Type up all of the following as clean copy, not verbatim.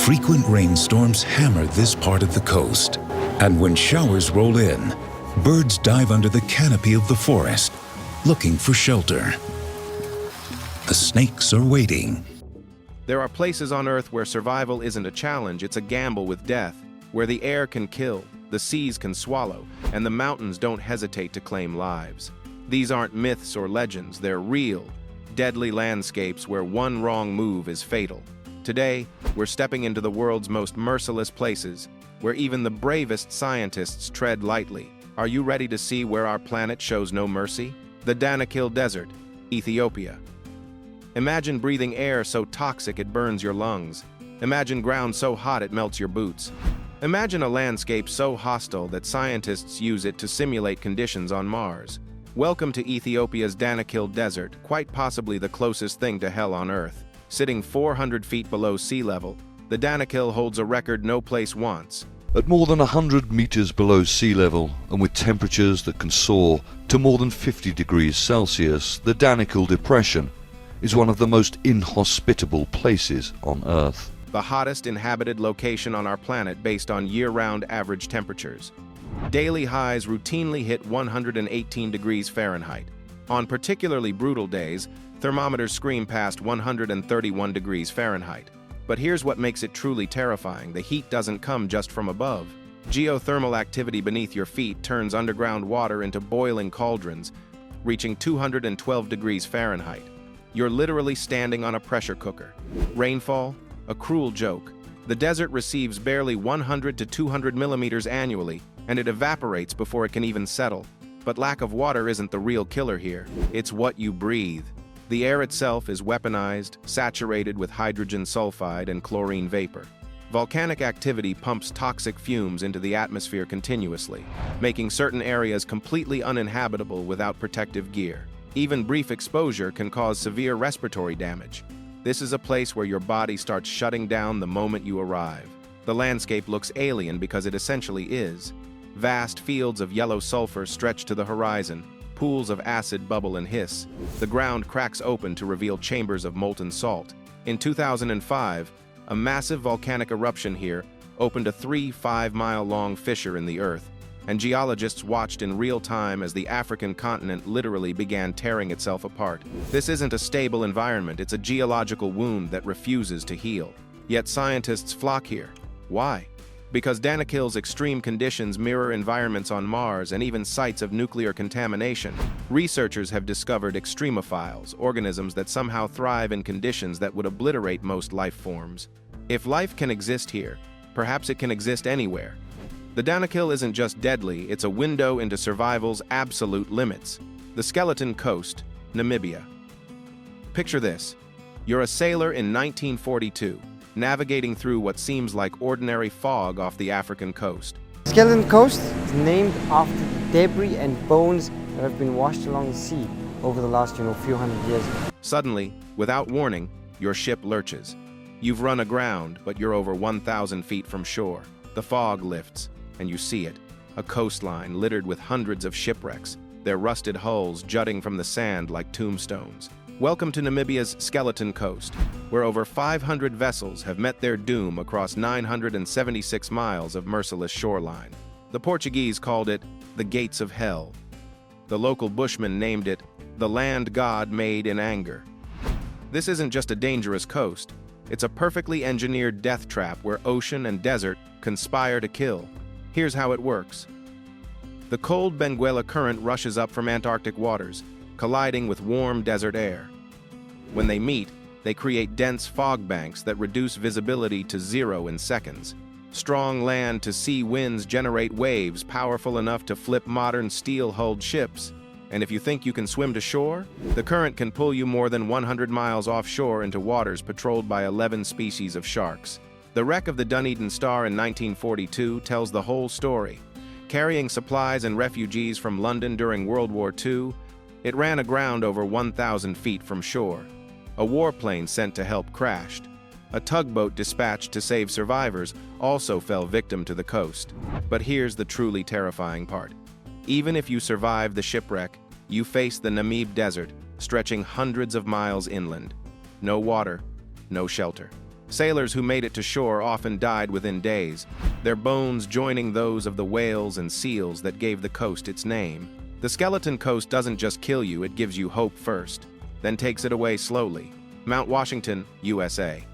Frequent rainstorms hammer this part of the coast, and when showers roll in, birds dive under the canopy of the forest, looking for shelter. The snakes are waiting. There are places on Earth where survival isn't a challenge, it's a gamble with death, where the air can kill, the seas can swallow, and the mountains don't hesitate to claim lives. These aren't myths or legends, they're real, deadly landscapes where one wrong move is fatal. Today, we're stepping into the world's most merciless places, where even the bravest scientists tread lightly. Are you ready to see where our planet shows no mercy? The Danakil Desert, Ethiopia. Imagine breathing air so toxic it burns your lungs. Imagine ground so hot it melts your boots. Imagine a landscape so hostile that scientists use it to simulate conditions on Mars. Welcome to Ethiopia's Danakil Desert, quite possibly the closest thing to hell on Earth. Sitting 400 feet below sea level, the Danakil holds a record no place wants. At more than 100 meters below sea level, and with temperatures that can soar to more than 50 degrees Celsius, the Danakil Depression is one of the most inhospitable places on Earth. The hottest inhabited location on our planet based on year-round average temperatures. Daily highs routinely hit 118 degrees Fahrenheit. On particularly brutal days, thermometers scream past 131 degrees Fahrenheit. But here's what makes it truly terrifying. The heat doesn't come just from above. Geothermal activity beneath your feet turns underground water into boiling cauldrons, reaching 212 degrees Fahrenheit. You're literally standing on a pressure cooker. Rainfall? A cruel joke. The desert receives barely 100 to 200 millimeters annually, and it evaporates before it can even settle. But lack of water isn't the real killer here. It's what you breathe. The air itself is weaponized, saturated with hydrogen sulfide and chlorine vapor. Volcanic activity pumps toxic fumes into the atmosphere continuously, making certain areas completely uninhabitable without protective gear. Even brief exposure can cause severe respiratory damage. This is a place where your body starts shutting down the moment you arrive. The landscape looks alien because it essentially is. Vast fields of yellow sulfur stretch to the horizon, pools of acid bubble and hiss. The ground cracks open to reveal chambers of molten salt. In 2005, a massive volcanic eruption here opened a 5-mile-long fissure in the earth, and geologists watched in real time as the African continent literally began tearing itself apart. This isn't a stable environment, it's a geological wound that refuses to heal. Yet scientists flock here. Why? Because Danakil's extreme conditions mirror environments on Mars and even sites of nuclear contamination. Researchers have discovered extremophiles, organisms that somehow thrive in conditions that would obliterate most life forms. If life can exist here, perhaps it can exist anywhere. The Danakil isn't just deadly, it's a window into survival's absolute limits. The Skeleton Coast, Namibia. Picture this. You're a sailor in 1942, navigating through what seems like ordinary fog off the African coast. Skeleton Coast is named after debris and bones that have been washed along the sea over the last, few hundred years. Suddenly, without warning, your ship lurches. You've run aground, but you're over 1,000 feet from shore. The fog lifts, and you see it. A coastline littered with hundreds of shipwrecks, their rusted hulls jutting from the sand like tombstones. Welcome to Namibia's Skeleton Coast, where over 500 vessels have met their doom across 976 miles of merciless shoreline. The Portuguese called it the Gates of Hell. The local bushmen named it the land God made in anger. This isn't just a dangerous coast, it's a perfectly engineered death trap where ocean and desert conspire to kill. Here's how it works. The cold Benguela current rushes up from Antarctic waters, colliding with warm desert air. When they meet, they create dense fog banks that reduce visibility to 0 in seconds. Strong land-to-sea winds generate waves powerful enough to flip modern steel-hulled ships. And if you think you can swim to shore, the current can pull you more than 100 miles offshore into waters patrolled by 11 species of sharks. The wreck of the Dunedin Star in 1942 tells the whole story. Carrying supplies and refugees from London during World War II, it ran aground over 1,000 feet from shore. A warplane sent to help crashed. A tugboat dispatched to save survivors also fell victim to the coast. But here's the truly terrifying part. Even if you survive the shipwreck, you face the Namib Desert, stretching hundreds of miles inland. No water, no shelter. Sailors who made it to shore often died within days, their bones joining those of the whales and seals that gave the coast its name. The skeleton coast doesn't just kill you, it gives you hope first, then takes it away slowly. Mount Washington, USA.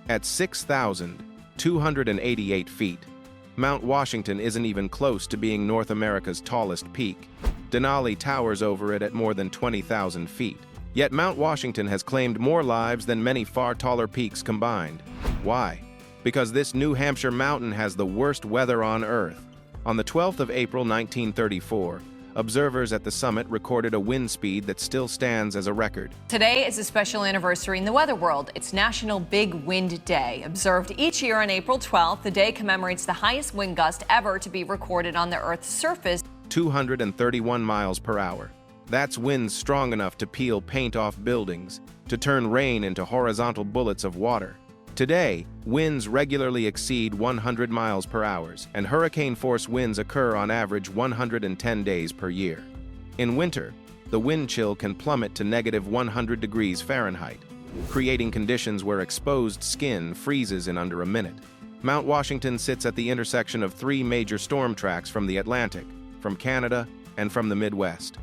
At 6,288 feet, Mount Washington isn't even close to being North America's tallest peak. Denali towers over it at more than 20,000 feet. Yet Mount Washington has claimed more lives than many far taller peaks combined. Why? Because this New Hampshire mountain has the worst weather on Earth. On the 12th of April 1934, observers at the summit recorded a wind speed that still stands as a record. Today is a special anniversary in the weather world. It's National Big Wind Day. Observed each year on April 12th, the day commemorates the highest wind gust ever to be recorded on the Earth's surface. 231 miles per hour. That's winds strong enough to peel paint off buildings, to turn rain into horizontal bullets of water. Today, winds regularly exceed 100 miles per hour, and hurricane-force winds occur on average 110 days per year. In winter, the wind chill can plummet to negative 100 degrees Fahrenheit, creating conditions where exposed skin freezes in under a minute. Mount Washington sits at the intersection of three major storm tracks from the Atlantic, from Canada, and from the Midwest.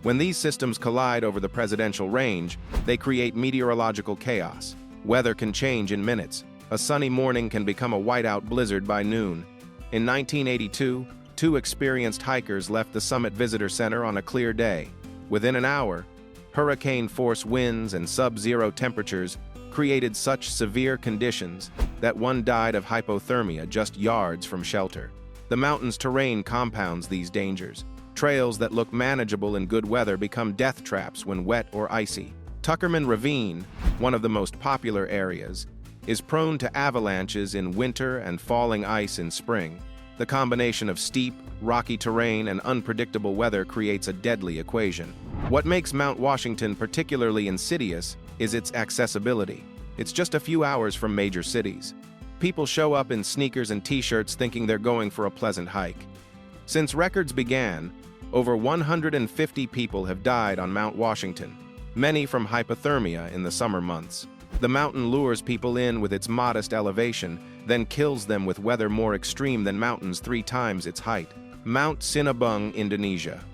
When these systems collide over the presidential range, they create meteorological chaos. Weather can change in minutes. A sunny morning can become a whiteout blizzard by noon. In 1982, two experienced hikers left the Summit Visitor Center on a clear day. Within an hour, hurricane-force winds and sub-zero temperatures created such severe conditions that one died of hypothermia just yards from shelter. The mountain's terrain compounds these dangers. Trails that look manageable in good weather become death traps when wet or icy. Tuckerman Ravine, one of the most popular areas, is prone to avalanches in winter and falling ice in spring. The combination of steep, rocky terrain and unpredictable weather creates a deadly equation. What makes Mount Washington particularly insidious is its accessibility. It's just a few hours from major cities. People show up in sneakers and t-shirts thinking they're going for a pleasant hike. Since records began, over 150 people have died on Mount Washington, many from hypothermia in the summer months. The mountain lures people in with its modest elevation, then kills them with weather more extreme than mountains 3 times its height. Mount Sinabung, Indonesia.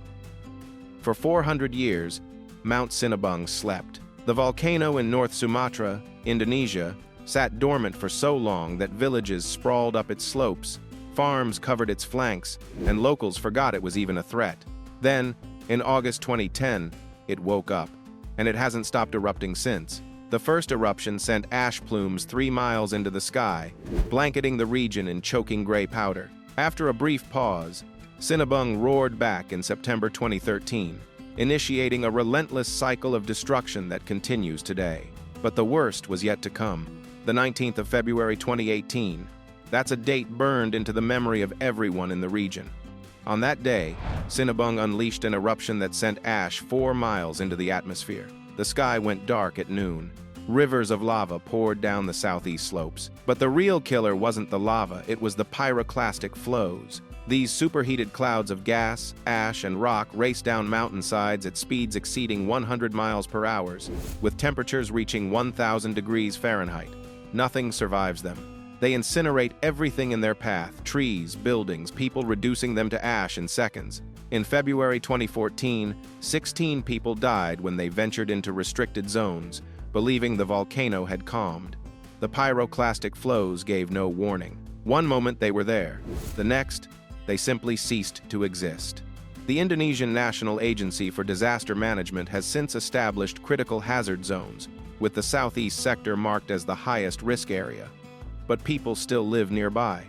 For 400 years, Mount Sinabung slept. The volcano in North Sumatra, Indonesia, sat dormant for so long that villages sprawled up its slopes, farms covered its flanks, and locals forgot it was even a threat. Then, in August 2010, it woke up, and it hasn't stopped erupting since. The first eruption sent ash plumes 3 miles into the sky, blanketing the region in choking gray powder. After a brief pause, Sinabung roared back in September 2013, initiating a relentless cycle of destruction that continues today. But the worst was yet to come. The 19th of February 2018, that's a date burned into the memory of everyone in the region. On that day, Sinabung unleashed an eruption that sent ash 4 miles into the atmosphere. The sky went dark at noon. Rivers of lava poured down the southeast slopes. But the real killer wasn't the lava, it was the pyroclastic flows. These superheated clouds of gas, ash, and rock race down mountainsides at speeds exceeding 100 miles per hour, with temperatures reaching 1,000 degrees Fahrenheit. Nothing survives them. They incinerate everything in their path, trees, buildings, people, reducing them to ash in seconds. In February 2014, 16 people died when they ventured into restricted zones, believing the volcano had calmed. The pyroclastic flows gave no warning. One moment they were there, the next, they simply ceased to exist. The Indonesian National Agency for Disaster Management has since established critical hazard zones, with the southeast sector marked as the highest risk area. But people still live nearby.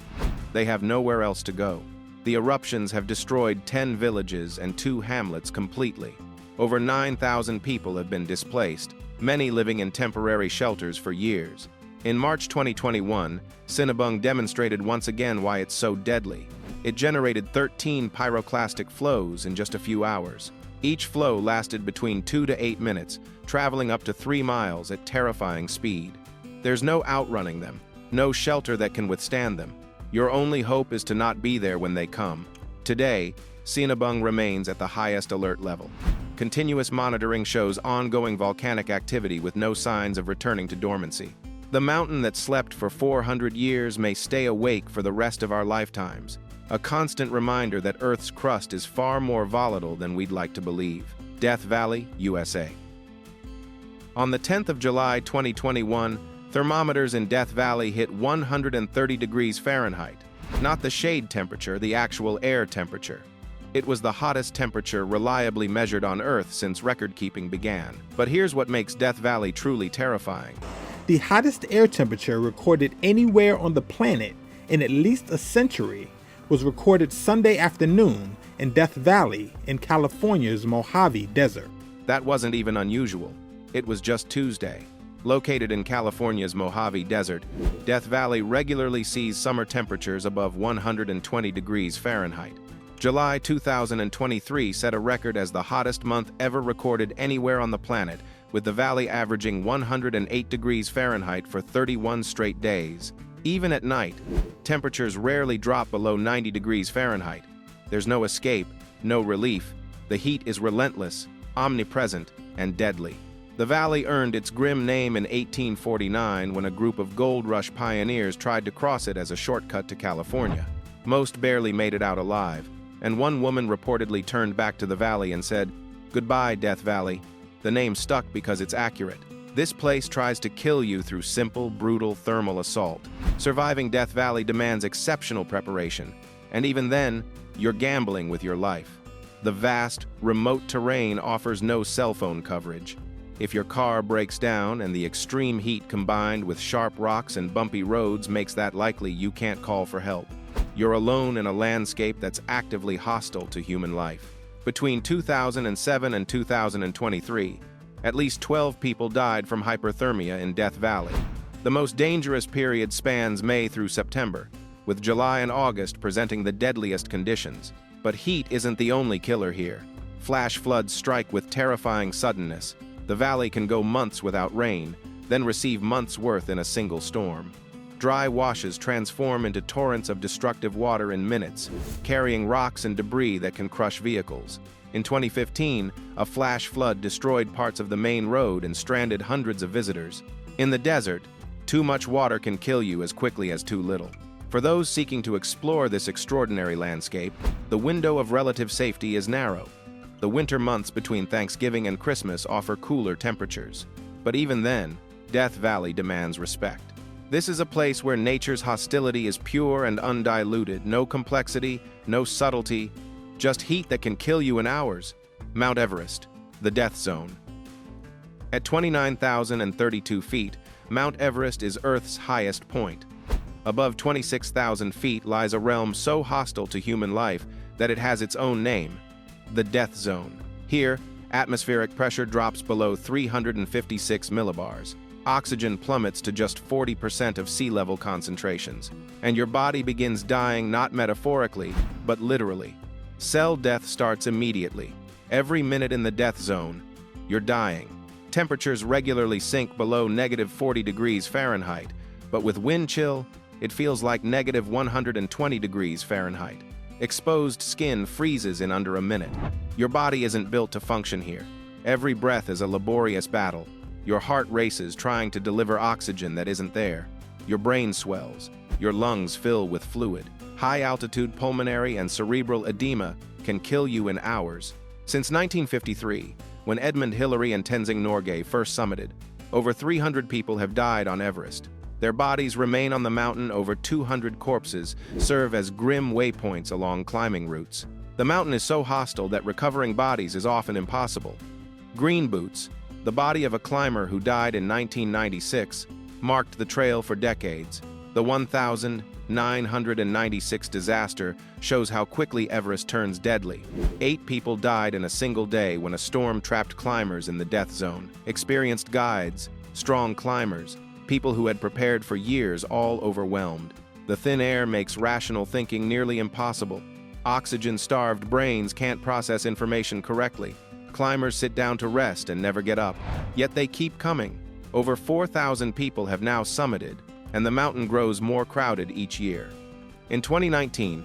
They have nowhere else to go. The eruptions have destroyed 10 villages and 2 hamlets completely. Over 9,000 people have been displaced, many living in temporary shelters for years. In March 2021, Sinabung demonstrated once again why it's so deadly. It generated 13 pyroclastic flows in just a few hours. Each flow lasted between 2 to 8 minutes, traveling up to 3 miles at terrifying speed. There's no outrunning them. No shelter that can withstand them. Your only hope is to not be there when they come. Today, Sinabung remains at the highest alert level. Continuous monitoring shows ongoing volcanic activity with no signs of returning to dormancy. The mountain that slept for 400 years may stay awake for the rest of our lifetimes, a constant reminder that Earth's crust is far more volatile than we'd like to believe. Death Valley, USA. On the 10th of July 2021, thermometers in Death Valley hit 130 degrees Fahrenheit. Not the shade temperature, the actual air temperature. It was the hottest temperature reliably measured on Earth since record-keeping began. But here's what makes Death Valley truly terrifying. The hottest air temperature recorded anywhere on the planet in at least a century was recorded Sunday afternoon in Death Valley in California's Mojave Desert. That wasn't even unusual. It was just Tuesday. Located in California's Mojave Desert, Death Valley regularly sees summer temperatures above 120 degrees Fahrenheit. July 2023 set a record as the hottest month ever recorded anywhere on the planet, with the valley averaging 108 degrees Fahrenheit for 31 straight days. Even at night, temperatures rarely drop below 90 degrees Fahrenheit. There's no escape, no relief. The heat is relentless, omnipresent, and deadly. The valley earned its grim name in 1849 when a group of gold rush pioneers tried to cross it as a shortcut to California. Most barely made it out alive, and one woman reportedly turned back to the valley and said, "Goodbye, Death Valley." The name stuck because it's accurate. This place tries to kill you through simple, brutal thermal assault. Surviving Death Valley demands exceptional preparation, and even then, you're gambling with your life. The vast, remote terrain offers no cell phone coverage. If your car breaks down and the extreme heat combined with sharp rocks and bumpy roads makes that likely you can't call for help. You're alone in a landscape that's actively hostile to human life. Between 2007 and 2023, at least 12 people died from hyperthermia in Death Valley. The most dangerous period spans May through September, with July and August presenting the deadliest conditions. But heat isn't the only killer here. Flash floods strike with terrifying suddenness. The valley can go months without rain, then receive months' worth in a single storm. Dry washes transform into torrents of destructive water in minutes, carrying rocks and debris that can crush vehicles. In 2015, a flash flood destroyed parts of the main road and stranded hundreds of visitors. In the desert, too much water can kill you as quickly as too little. For those seeking to explore this extraordinary landscape, the window of relative safety is narrow. The winter months between Thanksgiving and Christmas offer cooler temperatures. But even then, Death Valley demands respect. This is a place where nature's hostility is pure and undiluted, no complexity, no subtlety, just heat that can kill you in hours. Mount Everest, the death zone. At 29,032 feet, Mount Everest is Earth's highest point. Above 26,000 feet lies a realm so hostile to human life that it has its own name, the death zone. Here, atmospheric pressure drops below 356 millibars. Oxygen plummets to just 40% of sea level concentrations, and your body begins dying not metaphorically, but literally. Cell death starts immediately. Every minute in the death zone, you're dying. Temperatures regularly sink below -40 degrees Fahrenheit, but with wind chill, it feels like -120 degrees Fahrenheit. Exposed skin freezes in under a minute. Your body isn't built to function here. Every breath is a laborious battle. Your heart races trying to deliver oxygen that isn't there. Your brain swells. Your lungs fill with fluid. High-altitude pulmonary and cerebral edema can kill you in hours. Since 1953, when Edmund Hillary and Tenzing Norgay first summited, over 300 people have died on Everest. Their bodies remain on the mountain. Over 200 corpses serve as grim waypoints along climbing routes. The mountain is so hostile that recovering bodies is often impossible. Green Boots, the body of a climber who died in 1996, marked the trail for decades. The 1,996 disaster shows how quickly Everest turns deadly. 8 people died in a single day when a storm trapped climbers in the death zone. Experienced guides, strong climbers, people who had prepared for years, all overwhelmed. The thin air makes rational thinking nearly impossible. Oxygen-starved brains can't process information correctly. Climbers sit down to rest and never get up. Yet they keep coming. Over 4,000 people have now summited, and the mountain grows more crowded each year. In 2019,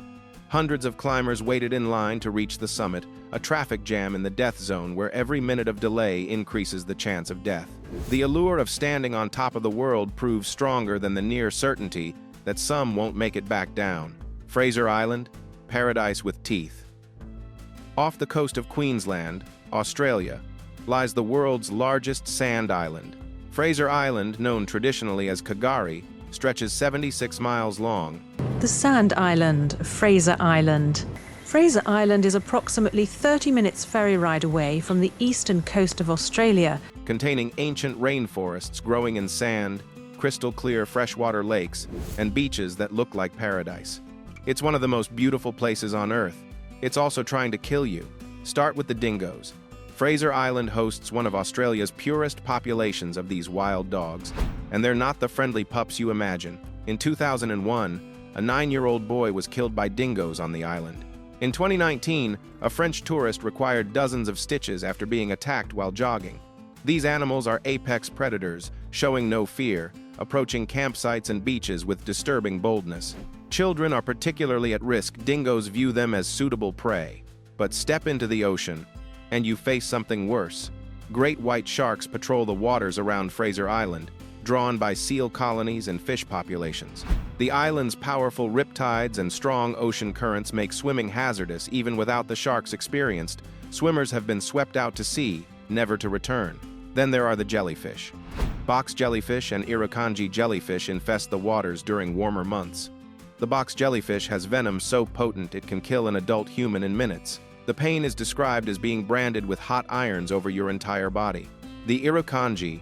hundreds of climbers waited in line to reach the summit, a traffic jam in the death zone where every minute of delay increases the chance of death. The allure of standing on top of the world proves stronger than the near certainty that some won't make it back down. Fraser Island, paradise with teeth. Off the coast of Queensland, Australia, lies the world's largest sand island. Fraser Island, known traditionally as Kagari, stretches 76 miles long. The Sand Island, Fraser Island. Fraser Island is approximately 30 minutes ferry ride away from the eastern coast of Australia. Containing ancient rainforests growing in sand, crystal-clear freshwater lakes, and beaches that look like paradise. It's one of the most beautiful places on Earth. It's also trying to kill you. Start with the dingoes. Fraser Island hosts one of Australia's purest populations of these wild dogs, and they're not the friendly pups you imagine. In 2001, a 9-year-old boy was killed by dingoes on the island. In 2019, a French tourist required dozens of stitches after being attacked while jogging. These animals are apex predators, showing no fear, approaching campsites and beaches with disturbing boldness. Children are particularly at risk. Dingoes view them as suitable prey. But step into the ocean, and you face something worse. Great white sharks patrol the waters around Fraser Island, drawn by seal colonies and fish populations. The island's powerful riptides and strong ocean currents make swimming hazardous even without the sharks experienced. Swimmers have been swept out to sea, never to return. Then there are the jellyfish. Box jellyfish and irukandji jellyfish infest the waters during warmer months. The box jellyfish has venom so potent it can kill an adult human in minutes. The pain is described as being branded with hot irons over your entire body. The irukandji,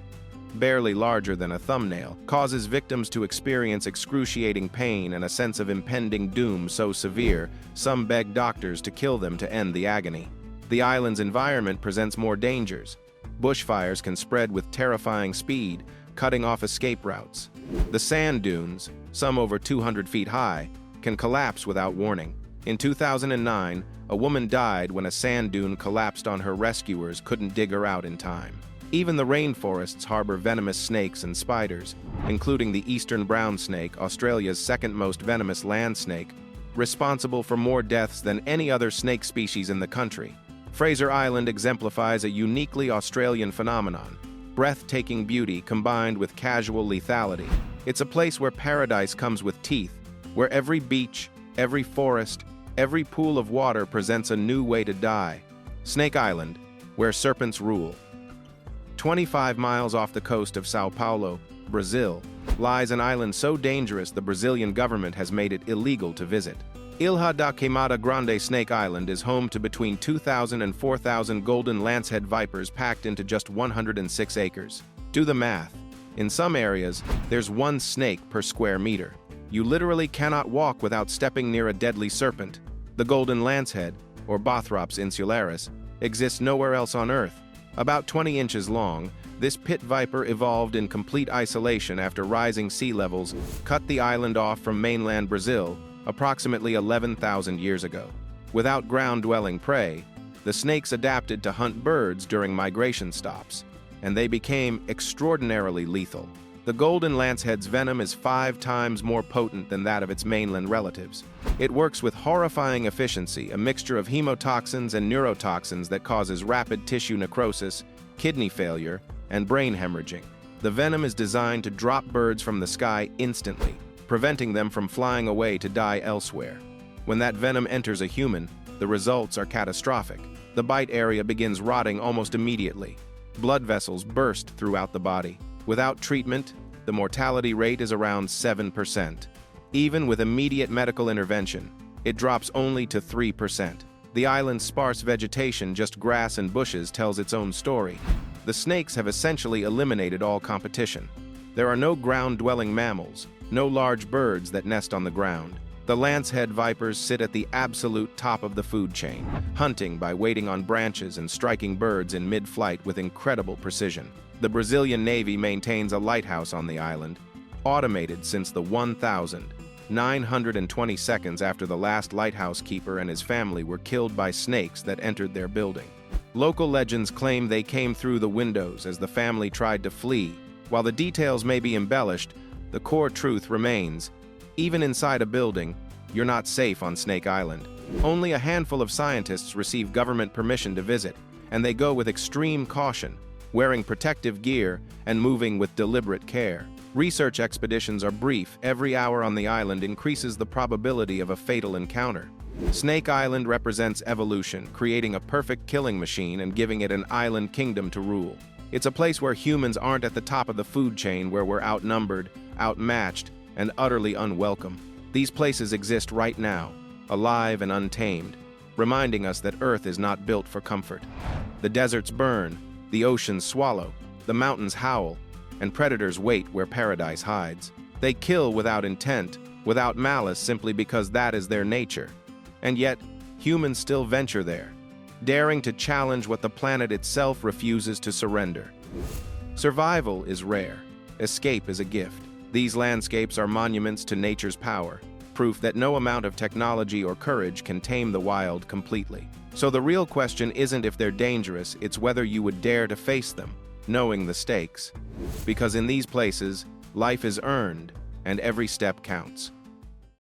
barely larger than a thumbnail, causes victims to experience excruciating pain and a sense of impending doom so severe, some beg doctors to kill them to end the agony. The island's environment presents more dangers. Bushfires can spread with terrifying speed, cutting off escape routes. The sand dunes, some over 200 feet high, can collapse without warning. In 2009, a woman died when a sand dune collapsed on her. Rescuers couldn't dig her out in time. Even the rainforests harbor venomous snakes and spiders, including the eastern brown snake, Australia's second most venomous land snake, responsible for more deaths than any other snake species in the country. Fraser Island exemplifies a uniquely Australian phenomenon: breathtaking beauty combined with casual lethality. It's a place where paradise comes with teeth, where every beach, every forest, every pool of water presents a new way to die. Snake Island, where serpents rule. 25 miles off the coast of Sao Paulo, Brazil, lies an island so dangerous the Brazilian government has made it illegal to visit. Ilha da Queimada Grande. Snake Island is home to between 2,000 and 4,000 golden lancehead vipers packed into just 106 acres. Do the math. In some areas, there's one snake per square meter. You literally cannot walk without stepping near a deadly serpent. The golden lancehead, or Bothrops insularis, exists nowhere else on Earth. About 20 inches long, this pit viper evolved in complete isolation after rising sea levels cut the island off from mainland Brazil approximately 11,000 years ago. Without ground-dwelling prey, the snakes adapted to hunt birds during migration stops, and they became extraordinarily lethal. The golden lancehead's venom is 5 times more potent than that of its mainland relatives. It works with horrifying efficiency, a mixture of hemotoxins and neurotoxins that causes rapid tissue necrosis, kidney failure, and brain hemorrhaging. The venom is designed to drop birds from the sky instantly, preventing them from flying away to die elsewhere. When that venom enters a human, the results are catastrophic. The bite area begins rotting almost immediately. Blood vessels burst throughout the body. Without treatment, the mortality rate is around 7%. Even with immediate medical intervention, it drops only to 3%. The island's sparse vegetation, just grass and bushes, tells its own story. The snakes have essentially eliminated all competition. There are no ground-dwelling mammals, no large birds that nest on the ground. The lancehead vipers sit at the absolute top of the food chain, hunting by waiting on branches and striking birds in mid-flight with incredible precision. The Brazilian Navy maintains a lighthouse on the island, automated since the 1,920 seconds after the last lighthouse keeper and his family were killed by snakes that entered their building. Local legends claim they came through the windows as the family tried to flee. While the details may be embellished, the core truth remains: even inside a building, you're not safe on Snake Island. Only a handful of scientists receive government permission to visit, and they go with extreme caution, wearing protective gear and moving with deliberate care. Research expeditions are brief. Every hour on the island increases the probability of a fatal encounter. Snake Island represents evolution, creating a perfect killing machine and giving it an island kingdom to rule. It's a place where humans aren't at the top of the food chain, where we're outnumbered, outmatched, and utterly unwelcome. These places exist right now, alive and untamed, reminding us that Earth is not built for comfort. The deserts burn, the oceans swallow, the mountains howl, and predators wait where paradise hides. They kill without intent, without malice, simply because that is their nature. And yet, humans still venture there, daring to challenge what the planet itself refuses to surrender. Survival is rare. Escape is a gift. These landscapes are monuments to nature's power, proof that no amount of technology or courage can tame the wild completely. So the real question isn't if they're dangerous, it's whether you would dare to face them, knowing the stakes. Because in these places, life is earned, and every step counts.